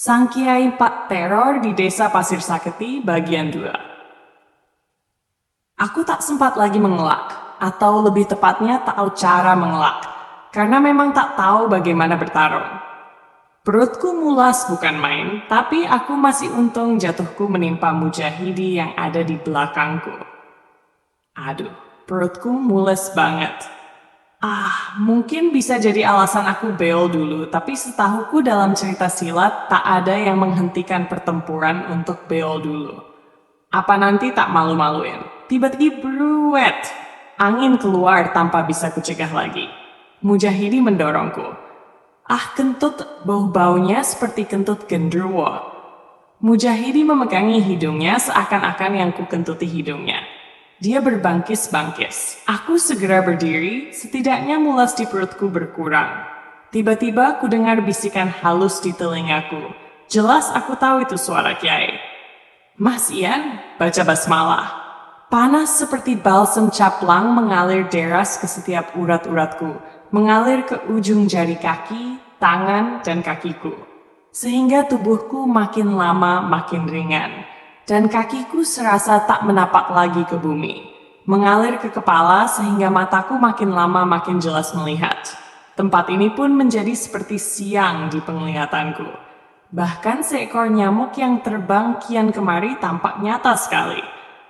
Sang Kiai Pak Teror di Desa Pasir Saketi bagian 2. Aku tak sempat lagi mengelak, atau lebih tepatnya tak tahu cara mengelak, karena memang tak tahu bagaimana bertarung. Perutku mulas bukan main, tapi aku masih untung jatuhku menimpa Mujahidi yang ada di belakangku. Aduh, perutku mules banget. Mungkin bisa jadi alasan aku beol dulu, tapi setahuku dalam cerita silat tak ada yang menghentikan pertempuran untuk beol dulu. Apa nanti tak malu-maluin? Tiba-tiba beruet. Angin keluar tanpa bisa kucegah lagi. Mujahidi mendorongku. Kentut, bau-baunya seperti kentut genderuwo. Mujahidi memegangi hidungnya seakan-akan yang ku kentuti hidungnya. Dia berbangkis-bangkis. Aku segera berdiri, setidaknya mulas di perutku berkurang. Tiba-tiba ku dengar bisikan halus di telingaku. Jelas aku tahu itu suara Kiai. Mas Ian, baca basmalah. Panas seperti balsem caplang mengalir deras ke setiap urat-uratku, mengalir ke ujung jari kaki, tangan, dan kakiku. Sehingga tubuhku makin lama makin ringan, dan kakiku serasa tak menapak lagi ke bumi. Mengalir ke kepala sehingga mataku makin lama makin jelas melihat. Tempat ini pun menjadi seperti siang di penglihatanku. Bahkan seekor nyamuk yang terbang kian kemari tampak nyata sekali.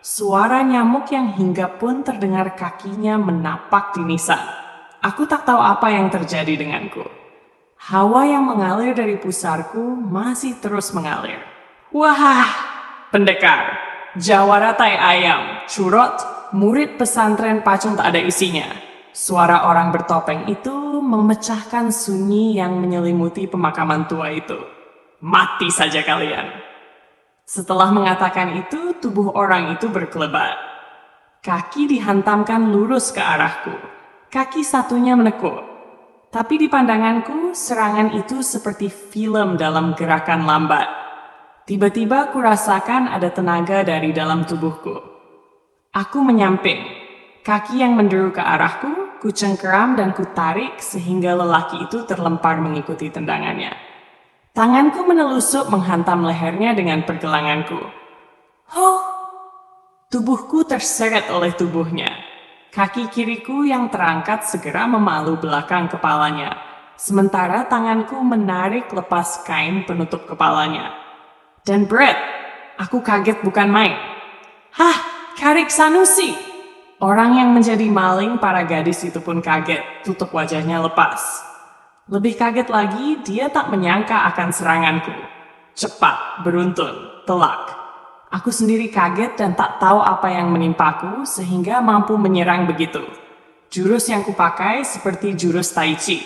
Suara nyamuk yang hinggap pun terdengar kakinya menapak di nisan. Aku tak tahu apa yang terjadi denganku. Hawa yang mengalir dari pusarku masih terus mengalir. Wah, pendekar, jawara tai ayam, curot, murid pesantren pacung tak ada isinya. Suara orang bertopeng itu memecahkan sunyi yang menyelimuti pemakaman tua itu. Mati saja kalian. Setelah mengatakan itu, tubuh orang itu berkelebat. Kaki dihantamkan lurus ke arahku. Kaki satunya menekuk. Tapi di pandanganku, serangan itu seperti film dalam gerakan lambat. Tiba-tiba kurasakan ada tenaga dari dalam tubuhku. Aku menyamping. Kaki yang menderu ke arahku, kucengkeram dan kutarik sehingga lelaki itu terlempar mengikuti tendangannya. Tanganku menelusup menghantam lehernya dengan pergelanganku. Tubuhku terseret oleh tubuhnya. Kaki kiriku yang terangkat segera memalu belakang kepalanya, sementara tanganku menarik lepas kain penutup kepalanya. Dan Brett, aku kaget bukan main. Karik Sanusi! Orang yang menjadi maling para gadis itu pun kaget, tutup wajahnya lepas. Lebih kaget lagi, dia tak menyangka akan seranganku. Cepat, beruntun, telak. Aku sendiri kaget dan tak tahu apa yang menimpaku sehingga mampu menyerang begitu. Jurus yang kupakai seperti jurus Tai Chi.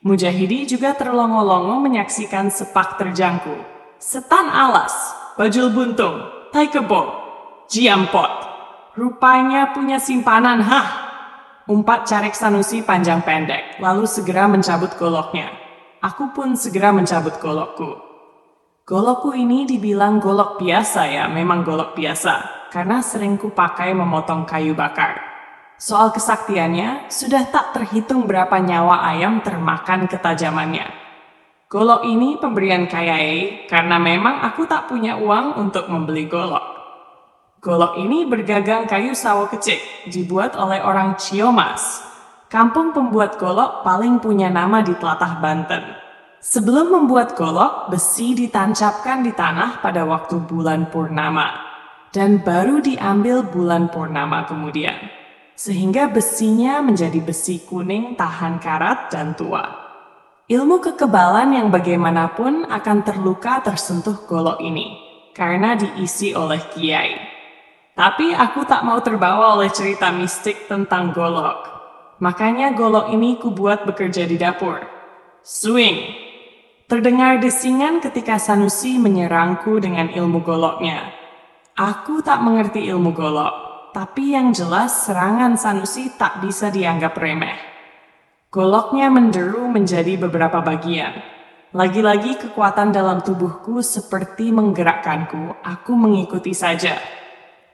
Mujahidi juga terlongo-longo menyaksikan sepak terjangku. Setan alas, bajul buntung, tai kebo, jiampot. Rupanya punya simpanan, Umpat Carik Sanusi panjang pendek, lalu segera mencabut goloknya. Aku pun segera mencabut golokku. Golokku ini dibilang golok biasa ya, memang golok biasa, karena sering kupakai memotong kayu bakar. Soal kesaktiannya, sudah tak terhitung berapa nyawa ayam termakan ketajamannya. Golok ini pemberian Kayai, karena memang aku tak punya uang untuk membeli golok. Golok ini bergagang kayu sawo kecil, dibuat oleh orang Ciomas. Kampung pembuat golok paling punya nama di telatah Banten. Sebelum membuat golok, besi ditancapkan di tanah pada waktu bulan purnama, dan baru diambil bulan purnama kemudian, sehingga besinya menjadi besi kuning tahan karat dan tua. Ilmu kekebalan yang bagaimanapun akan terluka tersentuh golok ini, karena diisi oleh kiai. Tapi aku tak mau terbawa oleh cerita mistik tentang golok. Makanya golok ini kubuat bekerja di dapur. Swing! Terdengar desingan ketika Sanusi menyerangku dengan ilmu goloknya. Aku tak mengerti ilmu golok, tapi yang jelas serangan Sanusi tak bisa dianggap remeh. Goloknya menderu menjadi beberapa bagian. Lagi-lagi kekuatan dalam tubuhku seperti menggerakkanku, aku mengikuti saja.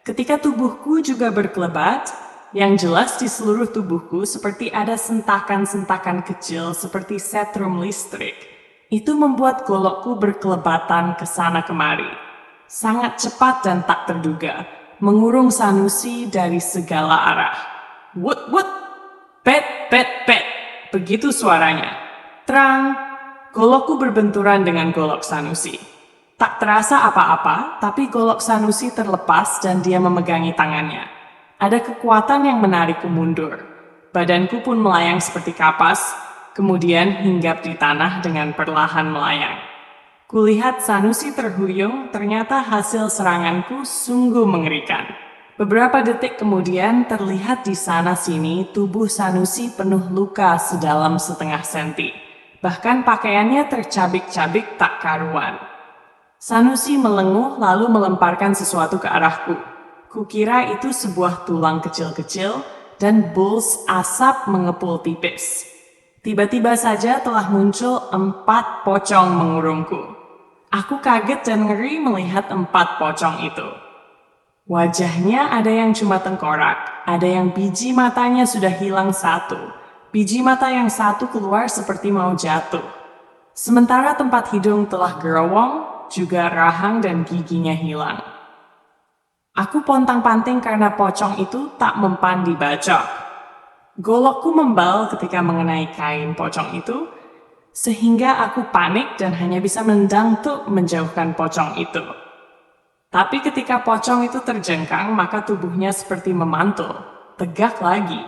Ketika tubuhku juga berkelebat, yang jelas di seluruh tubuhku seperti ada sentakan-sentakan kecil seperti setrum listrik. Itu membuat golokku berkelebatan ke sana kemari. Sangat cepat dan tak terduga, mengurung Sanusi dari segala arah. Wut wut, pet pet pet, begitu suaranya. Terang, golokku berbenturan dengan golok Sanusi. Tak terasa apa-apa, tapi golok Sanusi terlepas dan dia memegangi tangannya. Ada kekuatan yang menarikku mundur. Badanku pun melayang seperti kapas, kemudian hinggap di tanah dengan perlahan melayang. Kulihat Sanusi terhuyung, ternyata hasil seranganku sungguh mengerikan. Beberapa detik kemudian terlihat di sana-sini tubuh Sanusi penuh luka sedalam setengah senti. Bahkan pakaiannya tercabik-cabik tak karuan. Sanusi melenguh lalu melemparkan sesuatu ke arahku. Kukira itu sebuah tulang kecil-kecil dan buls asap mengepul tipis. Tiba-tiba saja telah muncul 4 pocong mengurungku. Aku kaget dan ngeri melihat 4 pocong itu. Wajahnya ada yang cuma tengkorak, ada yang biji matanya sudah hilang 1. Biji mata yang 1 keluar seperti mau jatuh. Sementara tempat hidung telah gerowong, juga rahang dan giginya hilang. Aku pontang-panting karena pocong itu tak mempan dibacok. Golokku membal ketika mengenai kain pocong itu, sehingga aku panik dan hanya bisa mendangtuk menjauhkan pocong itu. Tapi ketika pocong itu terjengkang, maka tubuhnya seperti memantul, tegak lagi.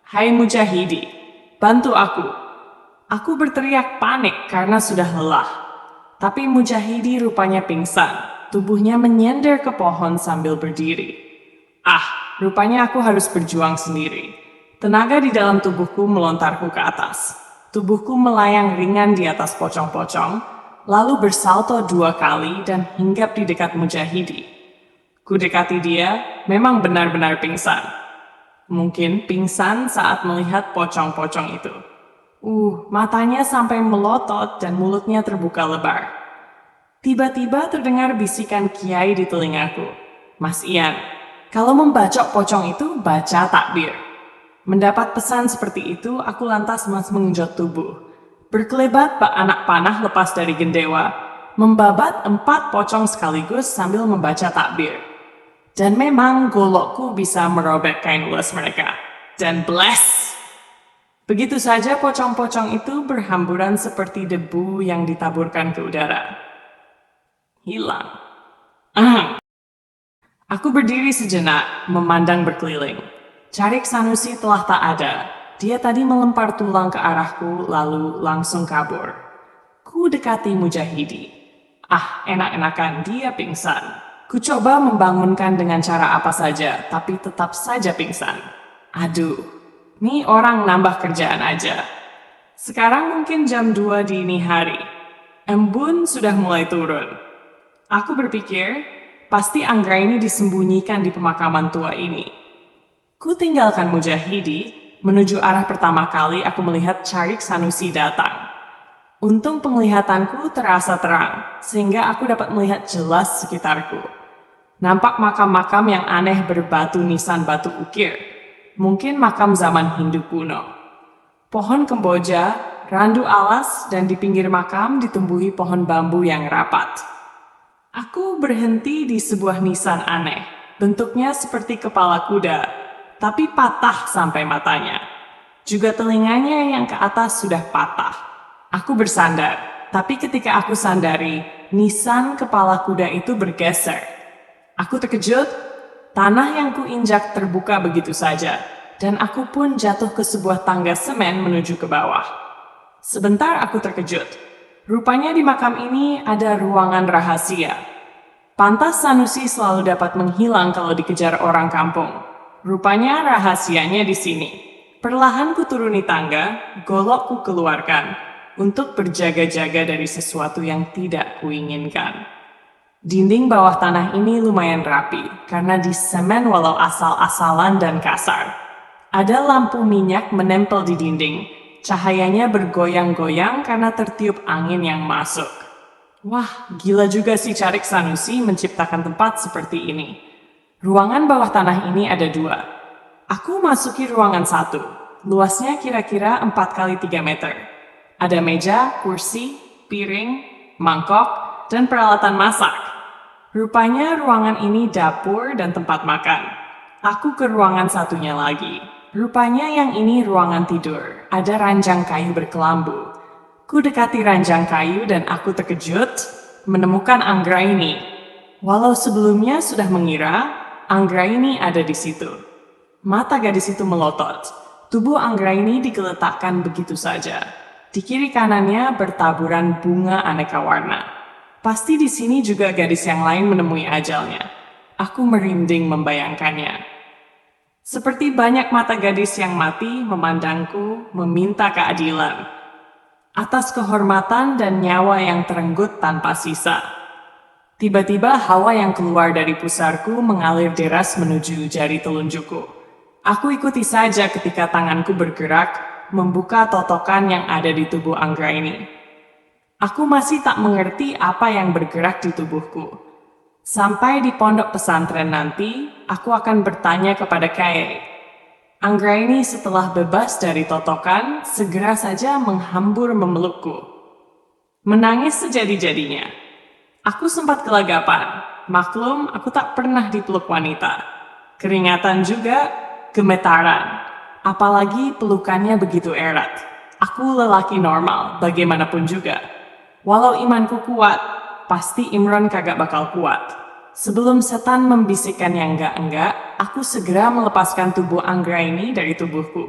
Hai Mujahidi, bantu aku. Aku berteriak panik karena sudah lelah. Tapi Mujahidi rupanya pingsan, tubuhnya menyender ke pohon sambil berdiri. Rupanya aku harus berjuang sendiri. Tenaga di dalam tubuhku melontarku ke atas. Tubuhku melayang ringan di atas pocong-pocong, lalu bersalto 2 kali dan hinggap di dekat Mujahidi. Ku dekati dia, memang benar-benar pingsan. Mungkin pingsan saat melihat pocong-pocong itu. Matanya sampai melotot dan mulutnya terbuka lebar. Tiba-tiba terdengar bisikan kiai di telingaku. Mas Ian, kalau membacok pocong itu, baca takbir. Mendapat pesan seperti itu, aku lantas mengenjot tubuh. Berkelebat anak panah lepas dari gendewa, membabat 4 pocong sekaligus sambil membaca takbir. Dan memang golokku bisa merobek kain ulas mereka. Dan bless! Begitu saja pocong-pocong itu berhamburan seperti debu yang ditaburkan ke udara. Hilang. Aku berdiri sejenak, memandang berkeliling. Carik Sanusi telah tak ada. Dia tadi melempar tulang ke arahku, lalu langsung kabur. Ku dekati Mujahidi. Enak-enakan dia pingsan. Ku coba membangunkan dengan cara apa saja, tapi tetap saja pingsan. Nih orang nambah kerjaan aja. Sekarang mungkin jam 2 dini hari. Embun sudah mulai turun. Aku berpikir, pasti Anggraini disembunyikan di pemakaman tua ini. Ku tinggalkan Mujahidi, menuju arah pertama kali aku melihat Carik Sanusi datang. Untung penglihatanku terasa terang, sehingga aku dapat melihat jelas sekitarku. Nampak makam-makam yang aneh berbatu nisan batu ukir. Mungkin makam zaman Hindu kuno. Pohon kemboja, randu alas, dan di pinggir makam ditumbuhi pohon bambu yang rapat. Aku berhenti di sebuah nisan aneh. Bentuknya seperti kepala kuda, tapi patah sampai matanya. Juga telinganya yang ke atas sudah patah. Aku bersandar, tapi ketika aku sandari, nisan kepala kuda itu bergeser. Aku terkejut. Tanah yang kuinjak terbuka begitu saja, dan aku pun jatuh ke sebuah tangga semen menuju ke bawah. Sebentar aku terkejut. Rupanya di makam ini ada ruangan rahasia. Pantas Sanusi selalu dapat menghilang kalau dikejar orang kampung. Rupanya rahasianya di sini. Perlahan ku turuni tangga, golok ku keluarkan, untuk berjaga-jaga dari sesuatu yang tidak kuinginkan. Dinding bawah tanah ini lumayan rapi, karena disemen walau asal-asalan dan kasar. Ada lampu minyak menempel di dinding, cahayanya bergoyang-goyang karena tertiup angin yang masuk. Wah, gila juga si Carik Sanusi menciptakan tempat seperti ini. Ruangan bawah tanah ini ada 2. Aku masuki ruangan 1, luasnya kira-kira 4 x 3 meter. Ada meja, kursi, piring, mangkok, dan peralatan masak. Rupanya ruangan ini dapur dan tempat makan. Aku ke ruangan satunya lagi. Rupanya yang ini ruangan tidur. Ada ranjang kayu berkelambu. Ku dekati ranjang kayu dan aku terkejut menemukan Anggraini. Walau sebelumnya sudah mengira Anggraini ada di situ. Mata gadis itu melotot. Tubuh Anggraini digeletakkan begitu saja. Di kiri kanannya bertaburan bunga aneka warna. Pasti di sini juga gadis yang lain menemui ajalnya. Aku merinding membayangkannya. Seperti banyak mata gadis yang mati memandangku, meminta keadilan atas kehormatan dan nyawa yang terenggut tanpa sisa. Tiba-tiba hawa yang keluar dari pusarku mengalir deras menuju jari telunjukku. Aku ikuti saja ketika tanganku bergerak membuka totokan yang ada di tubuh Anggraini. Aku masih tak mengerti apa yang bergerak di tubuhku. Sampai di pondok pesantren nanti, aku akan bertanya kepada Kae. Anggraini setelah bebas dari totokan, segera saja menghambur memelukku. Menangis sejadi-jadinya. Aku sempat kelagapan. Maklum, aku tak pernah dipeluk wanita. Keringatan juga, gemetaran. Apalagi pelukannya begitu erat. Aku lelaki normal, bagaimanapun juga. Walau imanku kuat, pasti Imron kagak bakal kuat. Sebelum setan membisikkan yang enggak-enggak, aku segera melepaskan tubuh Anggraini dari tubuhku.